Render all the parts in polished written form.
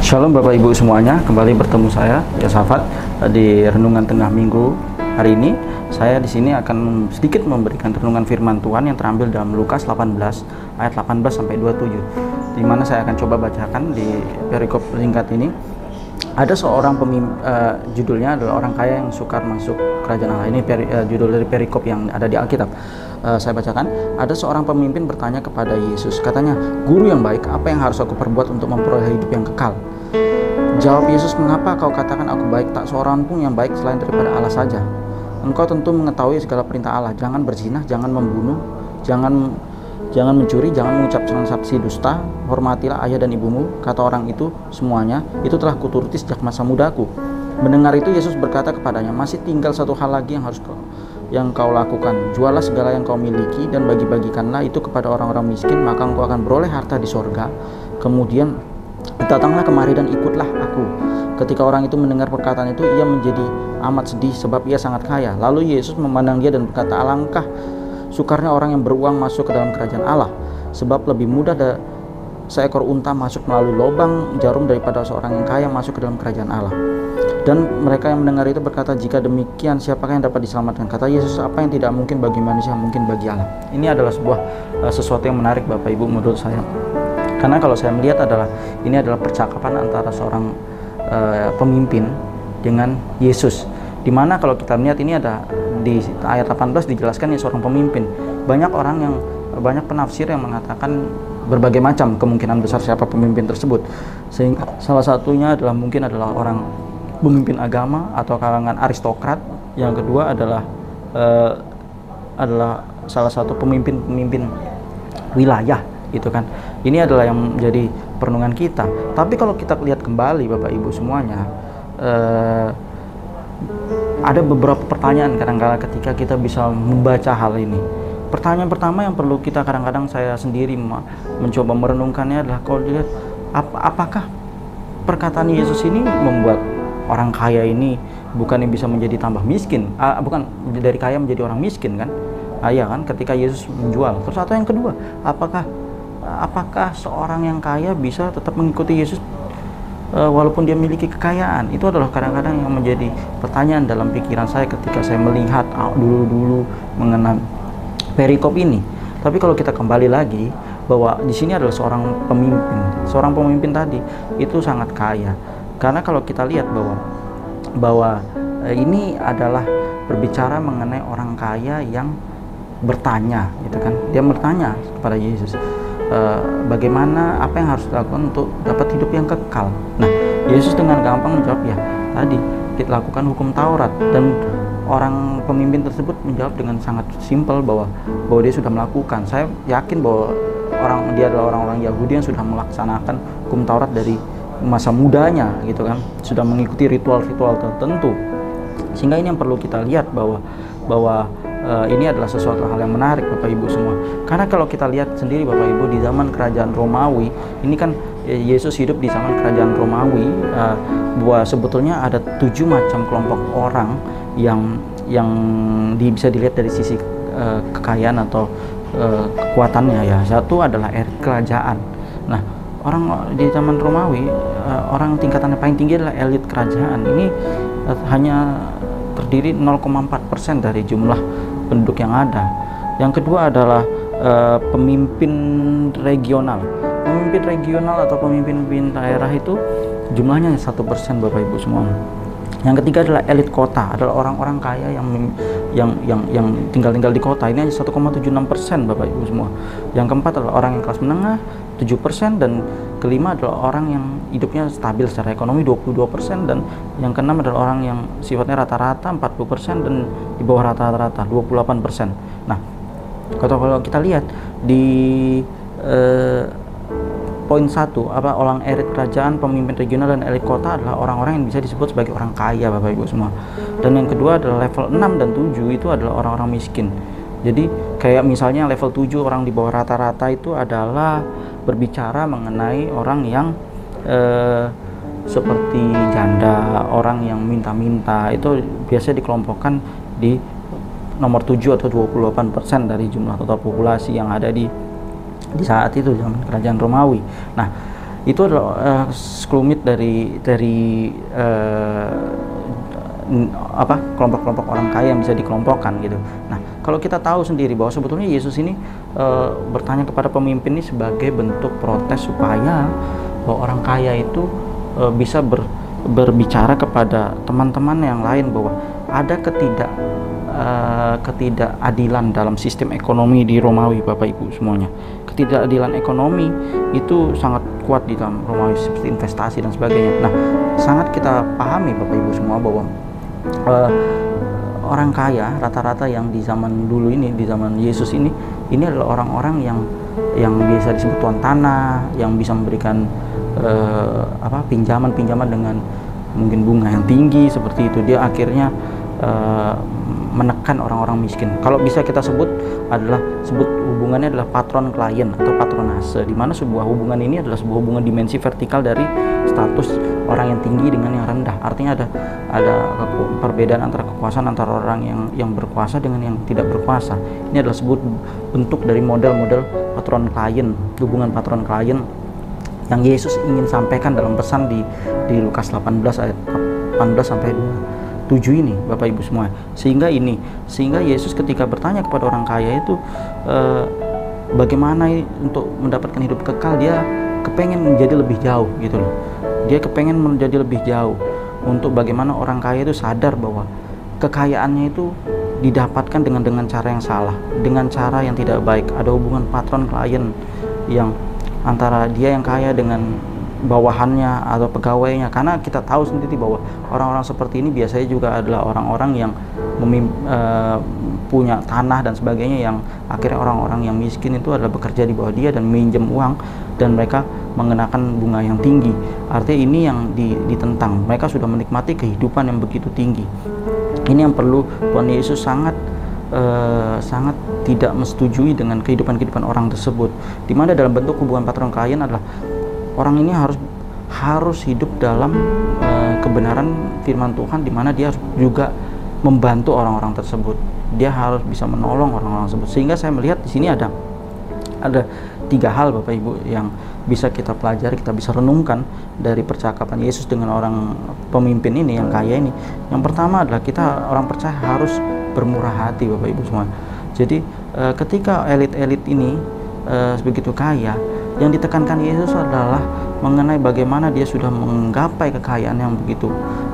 Shalom Bapak Ibu semuanya, kembali bertemu saya Yosafat di Renungan Tengah Minggu hari ini. Saya di sini akan sedikit memberikan renungan firman Tuhan yang terambil dalam Lukas 18 ayat 18 sampai 27, di mana saya akan coba bacakan di perikop singkat ini. Ada seorang judulnya adalah orang kaya yang sukar masuk kerajaan Allah. Ini judul dari perikop yang ada di Alkitab. Saya bacakan. Ada seorang pemimpin bertanya kepada Yesus, katanya, "Guru yang baik, apa yang harus aku perbuat untuk memperoleh hidup yang kekal?" Jawab Yesus, "Mengapa kau katakan aku baik? Tak seorang pun yang baik selain daripada Allah saja. Engkau tentu mengetahui segala perintah Allah. Jangan berzina, jangan membunuh, jangan mencuri, jangan mengucap transaksi dusta, hormatilah ayah dan ibumu." Kata orang itu, "Semuanya itu telah kuturuti sejak masa mudaku." Mendengar itu Yesus berkata kepadanya, "Masih tinggal satu hal lagi yang kau lakukan. Jualah segala yang kau miliki dan bagi-bagikanlah itu kepada orang-orang miskin, maka engkau akan beroleh harta di sorga. Kemudian datanglah kemari dan ikutlah aku." Ketika orang itu mendengar perkataan itu, ia menjadi amat sedih sebab ia sangat kaya. Lalu Yesus memandang dia dan berkata, "Alangkah sukarnya orang yang beruang masuk ke dalam kerajaan Allah. Sebab lebih mudah seekor unta masuk melalui lubang jarum daripada seorang yang kaya masuk ke dalam kerajaan Allah." Dan mereka yang mendengar itu berkata, "Jika demikian, siapakah yang dapat diselamatkan?" Kata Yesus, "Apa yang tidak mungkin bagi manusia mungkin bagi Allah." Ini adalah sebuah sesuatu yang menarik Bapak Ibu menurut saya. Karena kalau saya melihat ini adalah percakapan antara seorang pemimpin dengan Yesus. Dimana kalau kita melihat ini ada di ayat 18 dijelaskan ini seorang pemimpin. Banyak penafsir yang mengatakan berbagai macam kemungkinan besar siapa pemimpin tersebut. Sehingga salah satunya mungkin adalah orang pemimpin agama atau kalangan aristokrat. Yang kedua adalah salah satu pemimpin wilayah, gitu kan. Ini adalah yang menjadi perenungan kita. Tapi kalau kita lihat kembali Bapak Ibu semuanya, ada beberapa pertanyaan kadang-kadang ketika kita bisa membaca hal ini. Pertanyaan pertama yang perlu kita kadang-kadang saya sendiri mencoba merenungkannya adalah, kalau dilihat apakah perkataan Yesus ini membuat orang kaya ini bukannya bisa menjadi tambah miskin, bukan dari kaya menjadi orang miskin kan? Ya kan, ketika Yesus menjual. Terus atau yang kedua, apakah seorang yang kaya bisa tetap mengikuti Yesus walaupun dia memiliki kekayaan? Itu adalah kadang-kadang yang menjadi pertanyaan dalam pikiran saya ketika saya melihat dulu mengenai perikop ini. Tapi kalau kita kembali lagi bahwa di sini adalah seorang pemimpin tadi itu sangat kaya. Karena kalau kita lihat bahwa ini adalah berbicara mengenai orang kaya yang bertanya, gitu kan. Dia bertanya kepada Yesus, bagaimana, apa yang harus dilakukan untuk dapat hidup yang kekal. Nah, Yesus dengan gampang menjawab, ya tadi kita lakukan hukum Taurat. Dan orang pemimpin tersebut menjawab dengan sangat simpel bahwa dia sudah melakukan. Saya yakin bahwa dia adalah orang-orang Yahudi yang sudah melaksanakan hukum Taurat dari masa mudanya, gitu kan, sudah mengikuti ritual-ritual tertentu. Sehingga ini yang perlu kita lihat bahwa ini adalah sesuatu hal yang menarik Bapak Ibu semua. Karena kalau kita lihat sendiri Bapak Ibu, di zaman kerajaan Romawi ini kan, Yesus hidup di zaman kerajaan Romawi, bahwa sebetulnya ada 7 macam kelompok orang yang bisa dilihat dari sisi kekayaan atau kekuatannya ya. Satu adalah elit kerajaan. Nah, orang di zaman Romawi, orang tingkatannya paling tinggi adalah elit kerajaan. Ini hanya terdiri 0,4% dari jumlah penduduk yang ada. Yang kedua adalah pemimpin regional. Pemimpin regional atau pemimpin daerah itu jumlahnya 1% Bapak Ibu semua. Yang ketiga adalah elit kota, adalah orang-orang kaya yang tinggal di kota. Ini hanya 1,76% Bapak Ibu semua. Yang keempat adalah orang yang kelas menengah 7%, dan kelima adalah orang yang hidupnya stabil secara ekonomi 22%, dan yang keenam adalah orang yang sifatnya rata-rata 40%, dan di bawah rata-rata 28%. Nah, kalau kita lihat di poin 1, orang elit kerajaan, pemimpin regional, dan elit kota adalah orang-orang yang bisa disebut sebagai orang kaya Bapak Ibu semua. Dan yang kedua adalah level 6 dan 7 itu adalah orang-orang miskin. Jadi kayak misalnya level 7, orang di bawah rata-rata, itu adalah berbicara mengenai orang yang seperti janda, orang yang minta-minta. Itu biasanya dikelompokkan di nomor 7 atau 28% dari jumlah total populasi yang ada di saat itu zaman kerajaan Romawi. Nah, itu adalah sekelumit dari kelompok-kelompok orang kaya yang bisa dikelompokkan gitu. Nah, kalau kita tahu sendiri bahwa sebetulnya Yesus ini bertanya kepada pemimpin ini sebagai bentuk protes supaya bahwa orang kaya itu bisa berbicara kepada teman-teman yang lain bahwa ada ketidakadilan dalam sistem ekonomi di Romawi, Bapak Ibu semuanya. Ketidakadilan ekonomi itu sangat kuat di dalam Romawi, seperti investasi dan sebagainya. Nah, sangat kita pahami Bapak Ibu semua bahwa orang kaya rata-rata yang di zaman dulu ini, di zaman Yesus ini adalah orang-orang yang biasa disebut tuan tanah, yang bisa memberikan pinjaman dengan mungkin bunga yang tinggi seperti itu. Dia akhirnya menekan orang-orang miskin. Kalau bisa kita sebut hubungannya adalah patron klien atau patronase, di mana sebuah hubungan ini adalah sebuah hubungan dimensi vertikal dari status orang yang tinggi dengan yang rendah. Artinya ada perbedaan antara kekuasaan antara orang yang berkuasa dengan yang tidak berkuasa. Ini adalah sebuah bentuk dari model-model patron klien, hubungan patron klien yang Yesus ingin sampaikan dalam pesan di Lukas 18 ayat 18 sampai 7 ini, Bapak Ibu semua. Sehingga Yesus ketika bertanya kepada orang kaya itu bagaimana untuk mendapatkan hidup kekal, dia kepengen menjadi lebih jauh gitu loh. Dia kepengen menjadi lebih jauh untuk bagaimana orang kaya itu sadar bahwa kekayaannya itu didapatkan dengan cara yang salah, dengan cara yang tidak baik. Ada hubungan patron klien yang antara dia yang kaya dengan bawahannya atau pegawainya, karena kita tahu sendiri bahwa orang-orang seperti ini biasanya juga adalah orang-orang yang punya tanah dan sebagainya, yang akhirnya orang-orang yang miskin itu adalah bekerja di bawah dia dan minjem uang, dan mereka mengenakan bunga yang tinggi. Artinya ini yang ditentang. Mereka sudah menikmati kehidupan yang begitu tinggi. Ini yang perlu Tuhan Yesus sangat tidak menyetujui dengan kehidupan orang tersebut, di mana dalam bentuk hubungan patron klien adalah orang ini harus hidup dalam kebenaran firman Tuhan, di mana dia harus juga membantu orang-orang tersebut. Dia harus bisa menolong orang-orang tersebut. Sehingga saya melihat di sini ada 3 hal Bapak Ibu yang bisa kita pelajari, kita bisa renungkan dari percakapan Yesus dengan orang pemimpin ini yang kaya ini. Yang pertama adalah kita orang percaya harus bermurah hati, Bapak Ibu semua. Jadi ketika elit-elit ini begitu kaya, yang ditekankan Yesus adalah mengenai bagaimana dia sudah menggapai kekayaan yang begitu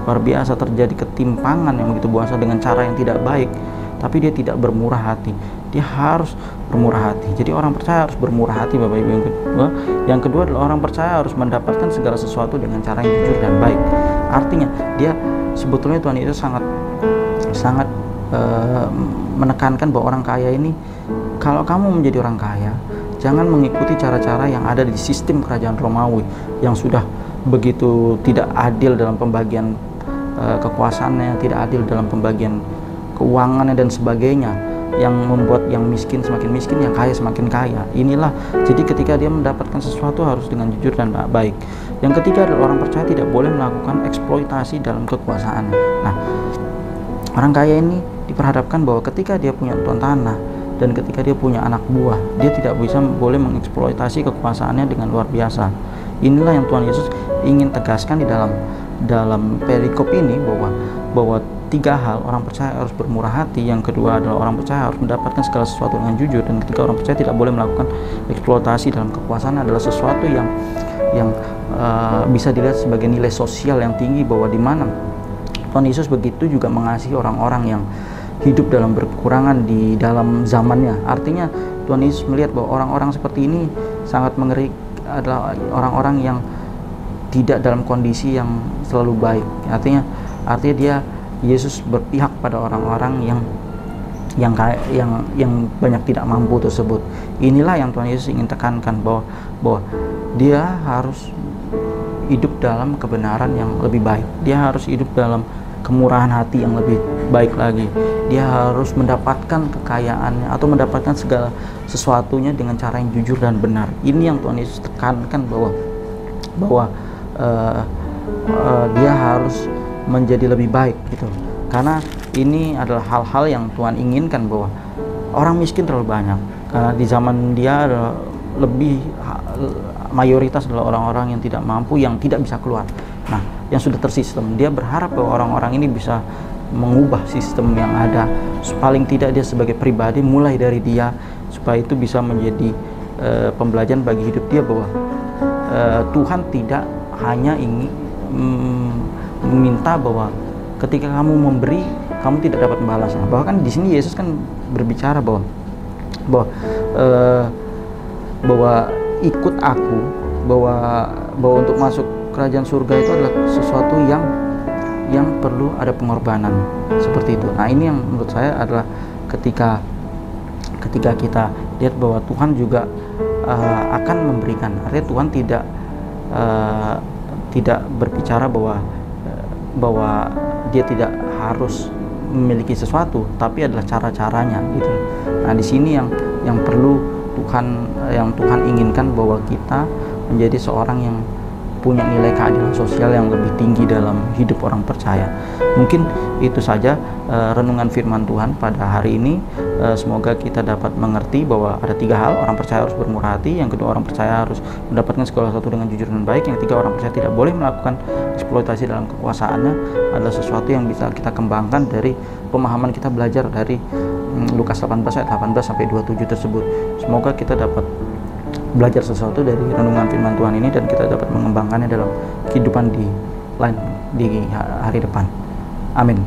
luar biasa, terjadi ketimpangan yang begitu besar dengan cara yang tidak baik, tapi dia tidak bermurah hati. Dia harus bermurah hati. Jadi orang percaya harus bermurah hati, Bapak Ibu. Yang kedua adalah orang percaya harus mendapatkan segala sesuatu dengan cara yang jujur dan baik. Artinya dia sebetulnya Tuhan Yesus sangat menekankan bahwa orang kaya ini, kalau kamu menjadi orang kaya, jangan mengikuti cara-cara yang ada di sistem kerajaan Romawi yang sudah begitu tidak adil dalam pembagian kekuasaannya, tidak adil dalam pembagian keuangannya dan sebagainya, yang membuat yang miskin semakin miskin, yang kaya semakin kaya. Inilah, jadi ketika dia mendapatkan sesuatu harus dengan jujur dan baik. Yang ketiga adalah orang percaya tidak boleh melakukan eksploitasi dalam kekuasaannya. Nah, orang kaya ini diperhadapkan bahwa ketika dia punya tuan tanah dan ketika dia punya anak buah, dia tidak boleh mengeksploitasi kekuasaannya dengan luar biasa. Inilah yang Tuhan Yesus ingin tegaskan di dalam perikop ini, bahwa 3 hal orang percaya harus bermurah hati. Yang kedua adalah orang percaya harus mendapatkan segala sesuatu dengan jujur, dan ketiga orang percaya tidak boleh melakukan eksploitasi dalam kekuasaan. Adalah sesuatu yang bisa dilihat sebagai nilai sosial yang tinggi, bahwa di mana Tuhan Yesus begitu juga mengasihi orang-orang yang hidup dalam berkekurangan di dalam zamannya. Artinya Tuhan Yesus melihat bahwa orang-orang seperti ini sangat mengerikan, adalah orang-orang yang tidak dalam kondisi yang selalu baik. Artinya Yesus berpihak pada orang-orang yang banyak tidak mampu tersebut. Inilah yang Tuhan Yesus ingin tekankan, bahwa dia harus hidup dalam kebenaran yang lebih baik. Dia harus hidup dalam kemurahan hati yang lebih baik lagi. Dia harus mendapatkan kekayaannya atau mendapatkan segala sesuatunya dengan cara yang jujur dan benar. Ini yang Tuhan Yesus tekankan, bahwa dia harus menjadi lebih baik gitu. Karena ini adalah hal-hal yang Tuhan inginkan, bahwa orang miskin terlalu banyak. Karena di zaman dia lebih mayoritas adalah orang-orang yang tidak mampu, yang tidak bisa keluar. Nah, yang sudah tersistem, dia berharap bahwa orang-orang ini bisa mengubah sistem yang ada. Paling tidak dia sebagai pribadi, mulai dari dia, supaya itu bisa menjadi pembelajaran bagi hidup dia bahwa Tuhan tidak hanya ingin meminta bahwa ketika kamu memberi, kamu tidak dapat balasan. Bahkan di sini Yesus kan berbicara bahwa ikut aku, bahwa untuk masuk kerajaan surga itu adalah sesuatu yang perlu ada pengorbanan seperti itu. Nah, ini yang menurut saya adalah ketika kita lihat bahwa Tuhan juga akan memberikan. Artinya Tuhan tidak berbicara bahwa dia tidak harus memiliki sesuatu, tapi adalah cara-caranya gitu. Nah, di sini yang perlu Tuhan inginkan, bahwa kita menjadi seorang yang punya nilai keadilan sosial yang lebih tinggi dalam hidup orang percaya. Mungkin itu saja renungan firman Tuhan pada hari ini. Semoga kita dapat mengerti bahwa ada 3 hal. Orang percaya harus bermurah hati. Yang kedua, orang percaya harus mendapatkan segala sesuatu dengan jujur dan baik. Yang ketiga, orang percaya tidak boleh melakukan eksploitasi dalam kekuasaannya. Adalah sesuatu yang bisa kita kembangkan dari pemahaman kita belajar dari Lukas 18 ayat 18 sampai 27 tersebut. Semoga kita dapat belajar sesuatu dari renungan firman Tuhan ini, dan kita dapat mengembangkannya dalam kehidupan di hari depan. Amin.